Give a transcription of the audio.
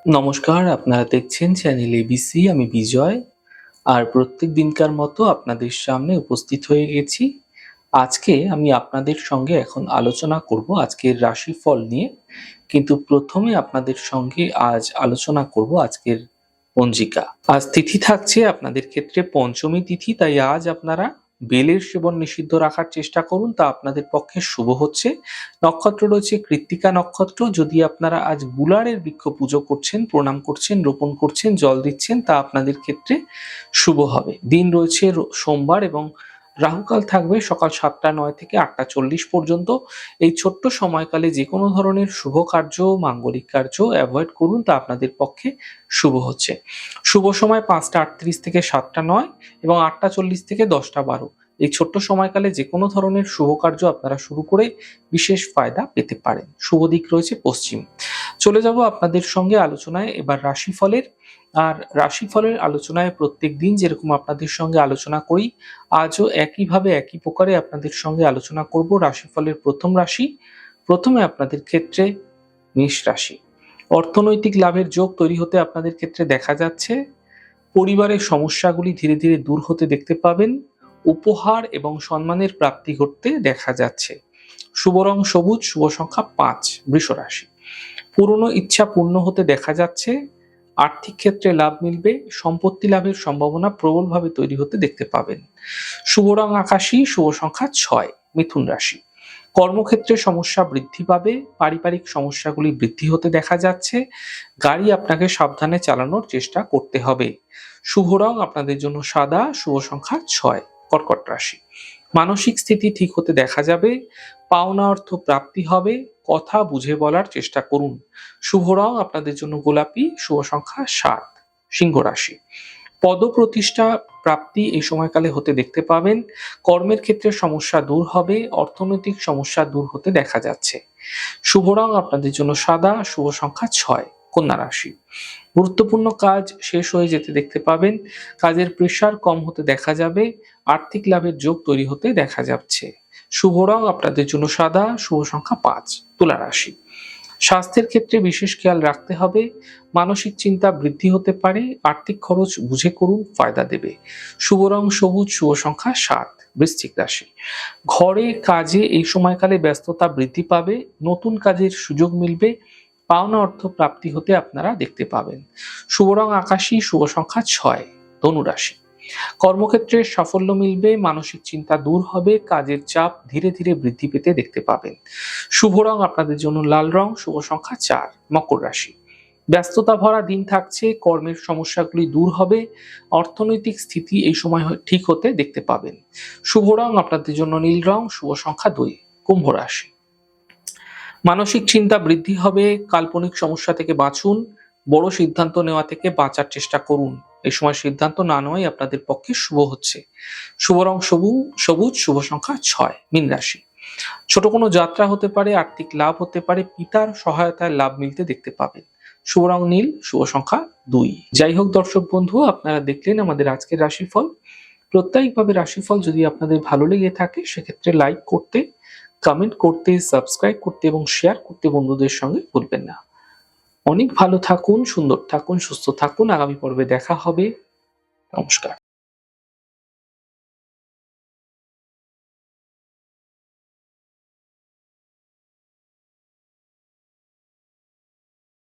নমস্কার, আপনারা দেখছেন চ্যানেল এবিসি। আমি বিজয়। আর প্রত্যেক দিনকার মতো আপনাদের সামনে উপস্থিত হয়ে গেছি। আজকে আমি আপনাদের সঙ্গে এখন আলোচনা করব আজকের রাশিফল নিয়ে। কিন্তু প্রথমে আপনাদের সঙ্গে আজ আলোচনা করব আজকের পঞ্জিকা। আজ তিথি থাকছে আপনাদের ক্ষেত্রে পঞ্চমী তিথি, তাই আজ আপনারা বেলের সেবন নিষিদ্ধ রাখার চেষ্টা করুন, তা আপনাদের পক্ষে শুভ হচ্ছে। নক্ষত্র রয়েছে কৃত্তিকা নক্ষত্র। যদি আপনারা আজ গুলারের বৃক্ষ পুজো করছেন, প্রণাম করছেন, রোপণ করছেন, জল দিচ্ছেন, তা আপনাদের ক্ষেত্রে শুভ হবে। দিন রয়েছে সোমবার এবং রাহুকাল থাকবে সকাল 7টা 9 থেকে 8টা 40 পর্যন্ত। এই ছোট্ট সময়কালে যে কোনো ধরনের শুভ কার্য, মাঙ্গলিক কার্য অ্যাভয়েড করুন, তা আপনাদের পক্ষে শুভ হচ্ছে। শুভ সময় 5টা 38 থেকে 7টা 9 এবং 8টা 40 থেকে 10টা 12। এই ছোট্ট সময়কালে যে কোনো ধরনের শুভ কার্য আপনারা শুরু করে বিশেষ ফায়দা পেতে পারেন। শুভ দিক রয়েছে পশ্চিম। চলে যাব আপনাদের সঙ্গে আলোচনায় এবার রাশিফলের। আর রাশিফলের আলোচনায় প্রত্যেক দিন যেরকম আপনাদের সঙ্গে আলোচনা করি, আজও একইভাবে একই প্রকারে আপনাদের সঙ্গে আলোচনা করব রাশিফলের প্রথম রাশি। প্রথমে আপনাদের ক্ষেত্রে মেষ রাশি। অর্থনৈতিক লাভের যোগ তৈরি হতে আপনাদের ক্ষেত্রে দেখা যাচ্ছে। পরিবারের সমস্যাগুলি ধীরে ধীরে দূর হতে দেখতে পাবেন। উপহার এবং সম্মানের প্রাপ্তি ঘটতে দেখা যাচ্ছে। শুভ রং সবুজ, শুভ সংখ্যা 5। বৃষ রাশি। পুরনো ইচ্ছা পূর্ণ হতে দেখা যাচ্ছে। আর্থিক ক্ষেত্রে লাভ মিলবে। সম্পত্তি লাভের সম্ভাবনা প্রবলভাবে তৈরি হতে দেখতে পাবেন। শুভ রং আকাশী, শুভ সংখ্যা 6। মিথুন রাশি। কর্মক্ষেত্রে সমস্যা বৃদ্ধি পাবে। পারিবারিক সমস্যাগুলি বৃদ্ধি হতে দেখা যাচ্ছে। গাড়ি আপনাকে সাবধানে চালানোর চেষ্টা করতে হবে। শুভ রং আপনাদের জন্য সাদা, শুভ সংখ্যা 6। কর্কট রাশি। মানসিক স্থিতি ঠিক হতে দেখা যাবে। পাওনা অর্থ প্রাপ্তি হবে। কথা বুঝে বলার চেষ্টা করুন। শুভ রং আপনাদের জন্য গোলাপি, শুভ সংখ্যা 7। সিংহ রাশি। পদপ্রতিষ্ঠা প্রাপ্তি এই সময়কালে হতে দেখতে পাবেন। কর্মের ক্ষেত্রে সমস্যা দূর হবে। অর্থনৈতিক সমস্যা দূর হতে দেখা যাচ্ছে। শুভ রং আপনাদের জন্য সাদা, শুভ সংখ্যা 6। কন্যা রাশি। গুরুত্বপূর্ণ কাজ শেষ হয়ে যেতে দেখতে পাবেন। কাজের প্রেসার কম হতে দেখা যাবে। আর্থিক লাভের যোগ তৈরি হতে দেখা যাচ্ছে। শুভ রং আপনাদের জন্য সাদা, শুভ সংখ্যা 5। তুলা রাশি। স্বাস্থ্যের ক্ষেত্রে বিশেষ খেয়াল রাখতে হবে। মানসিক চিন্তা বৃদ্ধি হতে পারে। আর্থিক খরচ বুঝে করুন, ফায়দা দেবে। শুভ রং সবুজ, শুভ সংখ্যা 7। বৃশ্চিক রাশি। ঘরে কাজে এই সময়কালে ব্যস্ততা বৃদ্ধি পাবে। নতুন কাজের সুযোগ মিলবে। পাওনা অর্থ প্রাপ্তি হতে আপনারা দেখতে পাবেন। শুভ রং আকাশী, শুভ সংখ্যা 6। ধনু রাশি। কর্মক্ষেত্রে সাফল্য মিলবে। মানসিক চিন্তা দূর হবে। কাজের চাপ ধীরে ধীরে বৃদ্ধি পেতে দেখতে পাবেন। শুভ রং আপনাদের জন্য লাল রং, শুভ সংখ্যা 4। মকর রাশি। ব্যস্ততা ভরা দিন থাকছে। কর্মের সমস্যাগুলি দূর হবে। অর্থনৈতিক স্থিতি এই সময় ঠিক হতে দেখতে পাবেন। শুভ রং আপনাদের জন্য নীল রং, শুভ সংখ্যা 2। কুম্ভ রাশি। মানসিক চিন্তা বৃদ্ধি হবে। কাল্পনিক সমস্যা থেকে বাঁচুন। বড় সিদ্ধান্ত নেওয়া থেকে বাঁচার চেষ্টা করুন। এই সময় সিদ্ধান্ত না নেওয়াই আপনাদের পক্ষে শুভ হচ্ছে। শুভ রং সবুজ, শুভ সংখ্যা 6। মীন রাশি। ছোট কোনো যাত্রা হতে পারে। আর্থিক লাভ হতে পারে। পিতার সহায়তায় লাভ মিলতে দেখতে পাবেন। শুভ রং নীল, শুভ সংখ্যা 2। যাই হোক দর্শক বন্ধু, আপনারা দেখলেন আমাদের আজকের রাশিফল। প্রত্যেকভাবে রাশিফল যদি আপনাদের ভালো লেগে থাকে, সেক্ষেত্রে লাইক করতে, কমেন্ট করতে, সাবস্ক্রাইব করতে এবং শেয়ার করতে বন্ধুদের সঙ্গে ভুলবেন না। অনেক ভালো থাকুন, সুন্দর থাকুন, সুস্থ থাকুন। আগামী পর্বে দেখা হবে। নমস্কার।